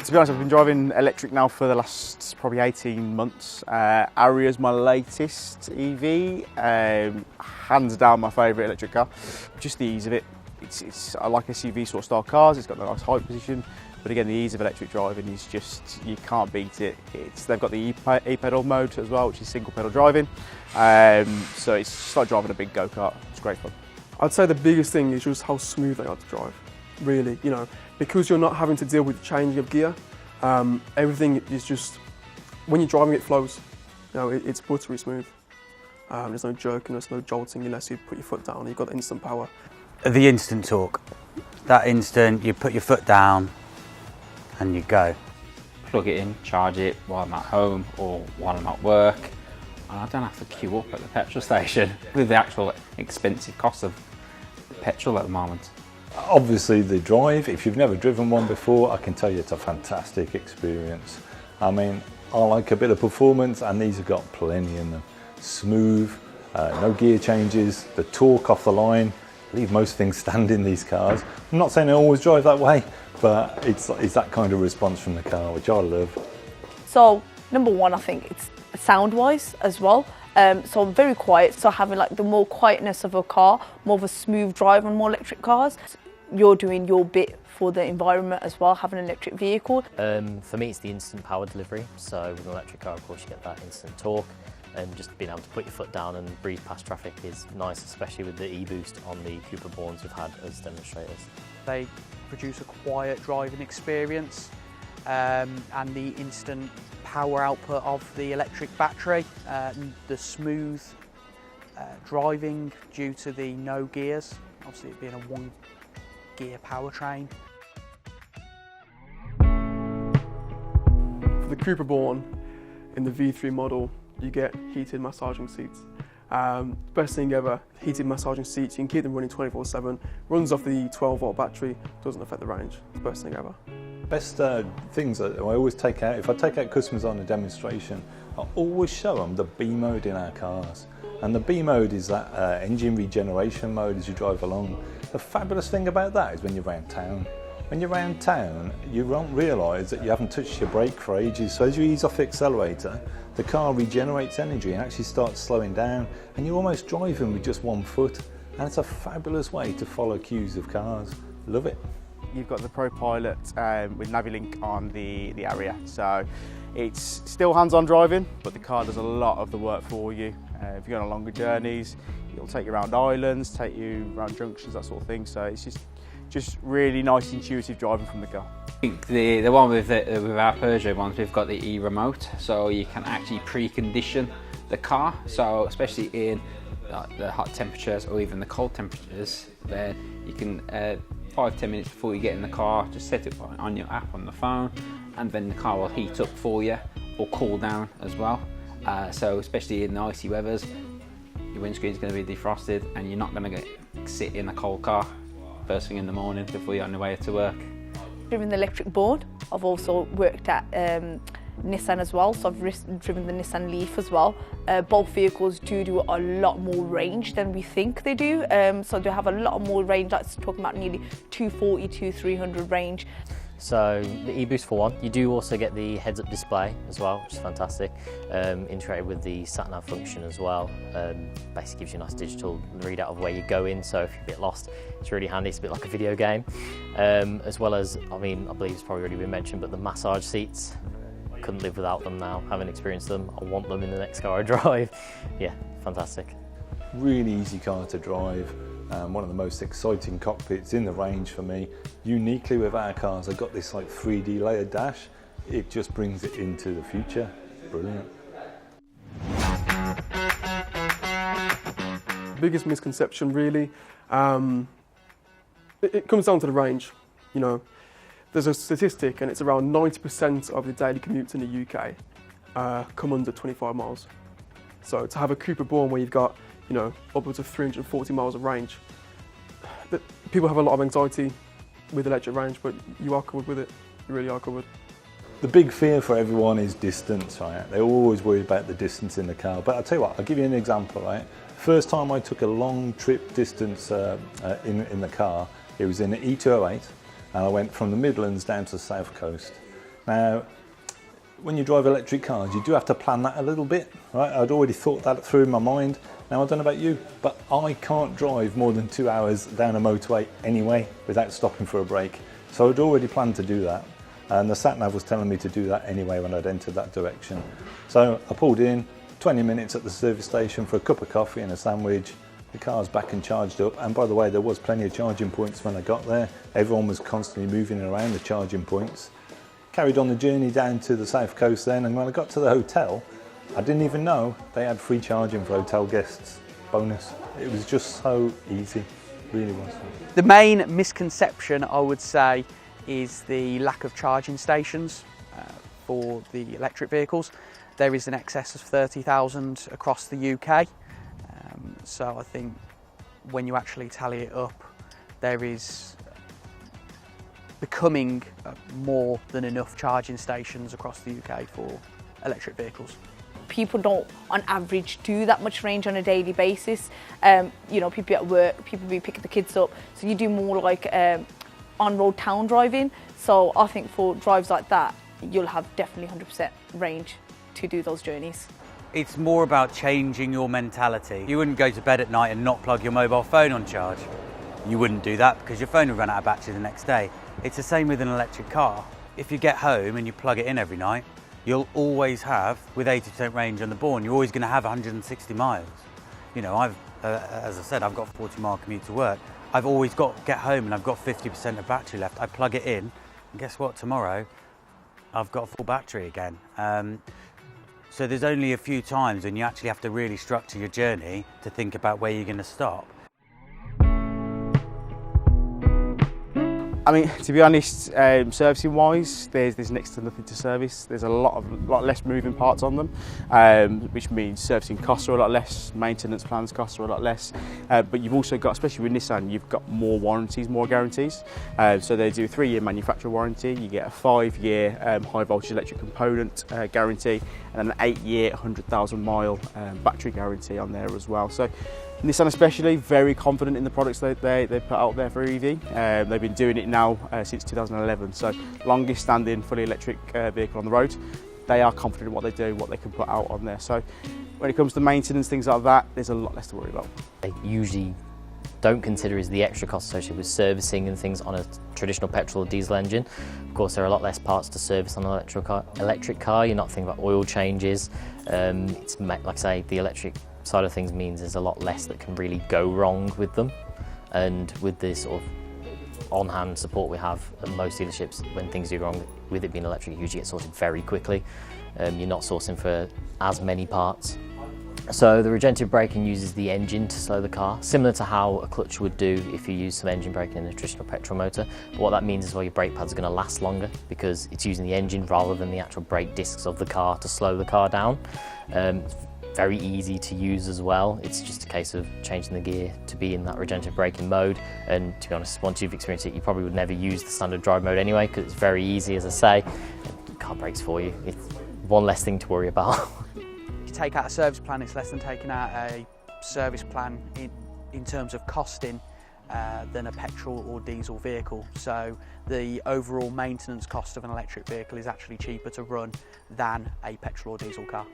To be honest, I've been driving electric now for the last probably 18 months. Arbury is my latest EV, hands down my favourite electric car. Just the ease of it. I like SUV sort of style cars, it's got a nice height position, but again the ease of electric driving is just, you can't beat it. They've got the e-pedal mode as well, which is single pedal driving, so it's just like driving a big go-kart. It's great fun. I'd say the biggest thing is just how smooth they are to drive, really, because you're not having to deal with changing of gear. Everything is just, when you're driving it flows, it's buttery smooth. There's no jerking, there's no jolting unless you put your foot down, you've got instant power. The instant torque. That instant, you put your foot down and you go. Plug it in, charge it while I'm at home or while I'm at work, and I don't have to queue up at the petrol station with the actual expensive cost of petrol at the moment. Obviously the drive, if you've never driven one before, I can tell you it's a fantastic experience. I mean, I like a bit of performance and these have got plenty in them. Smooth, no gear changes, the torque off the line, leave most things stand in these cars. I'm not saying they always drive that way, but it's that kind of response from the car, which I love. So, number one, I think it's sound-wise as well. So very quiet, so having like the more quietness of a car, more of a smooth drive on more electric cars. You're doing your bit for the environment as well, having an electric vehicle. For me, it's the instant power delivery. So with an electric car, of course, you get that instant torque, and just being able to put your foot down and breeze past traffic is nice, especially with the e-boost on the Cooper Borns we've had as demonstrators. They produce a quiet driving experience, and the instant power output of the electric battery, the smooth driving due to the no gears, obviously it being a one gear powertrain. For the Cooper Born, in the V3 model, you get heated massaging seats. Best thing ever, heated massaging seats, you can keep them running 24/7, runs off the 12-volt battery, doesn't affect the range. It's the best thing ever. Best things that I always take out, if I take out customers on a demonstration, I always show them the B mode in our cars. And the B mode is that engine regeneration mode as you drive along. The fabulous thing about that is when you're around town. When you're around town, you won't realise that you haven't touched your brake for ages. So as you ease off the accelerator, the car regenerates energy and actually starts slowing down, and you're almost driving with just one foot. And it's a fabulous way to follow cues of cars. Love it. You've got the Pro Pilot with Navilink on the area, so it's still hands-on driving, but the car does a lot of the work for you. If you're going on longer journeys, it'll take you around islands, take you around junctions, that sort of thing. So it's just really nice, intuitive driving from the car. I think the one with our Peugeot ones, we've got the e-remote, so you can actually precondition the car. So especially in the hot temperatures or even the cold temperatures, then you can 5-10 minutes before you get in the car, just set it on your app on the phone, and then the car will heat up for you or cool down as well. So especially in the icy weathers, your windscreen's going to be defrosted and you're not going to sit in a cold car first thing in the morning before you're on your way to work. Driven the electric board, I've also worked at Nissan as well, so I've driven the Nissan Leaf as well. Both vehicles do a lot more range than we think they do, so they have a lot more range. That's talking about nearly 240 to 300 range. So the e-boost for one, you do also get the heads-up display as well, which is fantastic. Integrated with the sat-nav function as well. Basically gives you a nice digital readout of where you're going, so if you're a bit lost, it's really handy. It's a bit like a video game. As well as, I believe it's probably already been mentioned, but the massage seats, I couldn't live without them now. Having experienced them, I want them in the next car I drive. Yeah, fantastic. Really easy car to drive. One of the most exciting cockpits in the range for me. Uniquely with our cars, I've got this like 3D layered dash. It just brings it into the future. Brilliant. Biggest misconception really, it comes down to the range. There's a statistic and it's around 90% of the daily commutes in the UK come under 25 miles. So to have a Cooper Born where you've got upwards of 340 miles of range. People have a lot of anxiety with electric range, but you are covered with it. You really are covered. The big fear for everyone is distance, right? They're always worried about the distance in the car. But I'll tell you what, I'll give you an example, right? First time I took a long trip distance in the car, it was in an E208, and I went from the Midlands down to the South Coast. Now, when you drive electric cars, you do have to plan that a little bit, right? I'd already thought that through in my mind. Now, I don't know about you, but I can't drive more than 2 hours down a motorway anyway without stopping for a break. So I'd already planned to do that. And the sat-nav was telling me to do that anyway when I'd entered that direction. So I pulled in, 20 minutes at the service station for a cup of coffee and a sandwich. The car's back and charged up. And by the way, there was plenty of charging points when I got there. Everyone was constantly moving around the charging points. Carried on the journey down to the south coast then, and when I got to the hotel, I didn't even know they had free charging for hotel guests. Bonus. It was just so easy, really was. The main misconception, I would say, is the lack of charging stations for the electric vehicles. There is an excess of 30,000 across the UK, so I think when you actually tally it up, there is becoming more than enough charging stations across the UK for electric vehicles. People don't, on average, do that much range on a daily basis. You know, people at work, people be picking the kids up, so you do more like on-road town driving. So I think for drives like that, you'll have definitely 100% range to do those journeys. It's more about changing your mentality. You wouldn't go to bed at night and not plug your mobile phone on charge. You wouldn't do that because your phone would run out of battery the next day. It's the same with an electric car. If you get home and you plug it in every night, you'll always have, with 80% range on the Bourne, you're always going to have 160 miles. You know, as I said, I've got a 40-mile commute to work. I've always got to get home and I've got 50% of battery left. I plug it in, and guess what? Tomorrow, I've got a full battery again. So there's only a few times when you actually have to really structure your journey to think about where you're going to stop. I mean, to be honest, servicing-wise, there's next to nothing to service. There's a lot less moving parts on them, which means servicing costs are a lot less, maintenance plans costs are a lot less. But you've also got, especially with Nissan, you've got more warranties, more guarantees. So they do a 3-year manufacturer warranty. You get a 5-year high voltage electric component guarantee, and an 8-year 100,000 mile battery guarantee on there as well. So Nissan especially, very confident in the products they put out there for EV. They've been doing it now since 2011, so longest standing fully electric vehicle on the road. They are confident in what they do, what they can put out on there. So when it comes to maintenance, things like that, there's a lot less to worry about. They usually don't consider is the extra cost associated with servicing and things on a traditional petrol or diesel engine. Of course, there are a lot less parts to service on an electric car. You're not thinking about oil changes. It's like I say, the electric side of things means there's a lot less that can really go wrong with them, and with this sort of on-hand support we have at most dealerships, when things do wrong with it being electric, you usually get sorted very quickly. You're not sourcing for as many parts. So the regenerative braking uses the engine to slow the car, similar to how a clutch would do if you use some engine braking in a traditional petrol motor. But what that means is, well, your brake pads are going to last longer because it's using the engine rather than the actual brake discs of the car to slow the car down. Very easy to use as well. It's just a case of changing the gear to be in that regenerative braking mode, and to be honest, once you've experienced it, you probably would never use the standard drive mode anyway, because it's very easy, as I say. The car brakes for you. It's one less thing to worry about. If you take out a service plan, it's less than taking out a service plan in terms of costing than a petrol or diesel vehicle. So the overall maintenance cost of an electric vehicle is actually cheaper to run than a petrol or diesel car.